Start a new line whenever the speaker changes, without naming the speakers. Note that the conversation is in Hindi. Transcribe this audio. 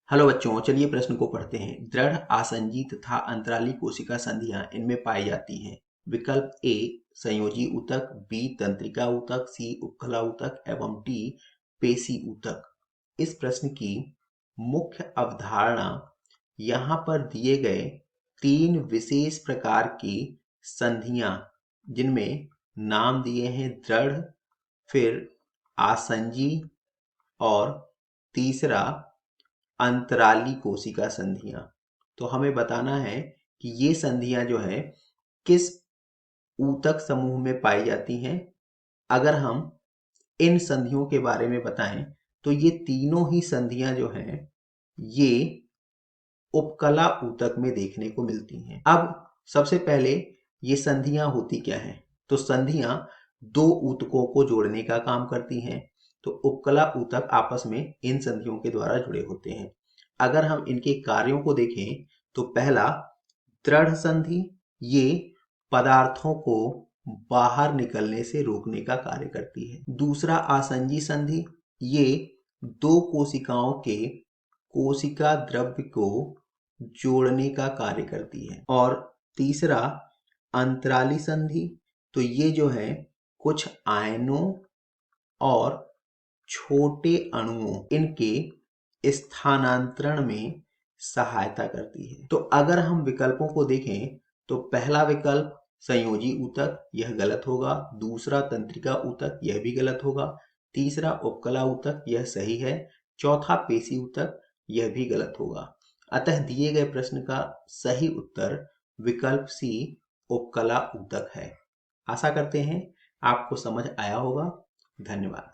हेलो बच्चों, चलिए प्रश्न को पढ़ते हैं। दृढ़ आसंजी तथा अंतराली कोशिका संधियां इनमें पाई जाती हैं। विकल्प ए संयोजी ऊतक, बी तंत्रिका ऊतक, सी उपकला ऊतक एवं डी पेशी ऊतक। इस प्रश्न की मुख्य अवधारणा यहाँ पर दिए गए 3 विशेष प्रकार की संधियां, जिनमें नाम दिए हैं दृढ़, फिर आसंजी और तीसरा अंतराली कोशिका संधियां। तो हमें बताना है कि ये संधियां जो है किस ऊतक समूह में पाई जाती हैं। अगर हम इन संधियों के बारे में बताएं तो ये तीनों ही संधियां जो हैं ये उपकला ऊतक में देखने को मिलती हैं। अब सबसे पहले ये संधियां होती क्या हैं? तो संधियां दो ऊतकों को जोड़ने का काम करती हैं। तो उपकला ऊतक आपस में इन संधियों के द्वारा जुड़े होते हैं। अगर हम इनके कार्यों को देखें तो पहला दृढ़ संधि, ये पदार्थों को बाहर निकलने से रोकने का कार्य करती है। दूसरा आसंजी संधि, ये दो कोशिकाओं के कोशिका द्रव्य को जोड़ने का कार्य करती है। और तीसरा अंतराली संधि, तो ये जो है कुछ आयनों और छोटे अणुओं इनके स्थानांतरण में सहायता करती है। तो अगर हम विकल्पों को देखें तो पहला विकल्प संयोजी ऊतक, यह गलत होगा। दूसरा तंत्रिका ऊतक, यह भी गलत होगा। तीसरा उपकला ऊतक, यह सही है। चौथा पेशी ऊतक, यह भी गलत होगा। अतः दिए गए प्रश्न का सही उत्तर विकल्प सी उपकला ऊतक है। आशा करते हैं आपको समझ आया होगा। धन्यवाद।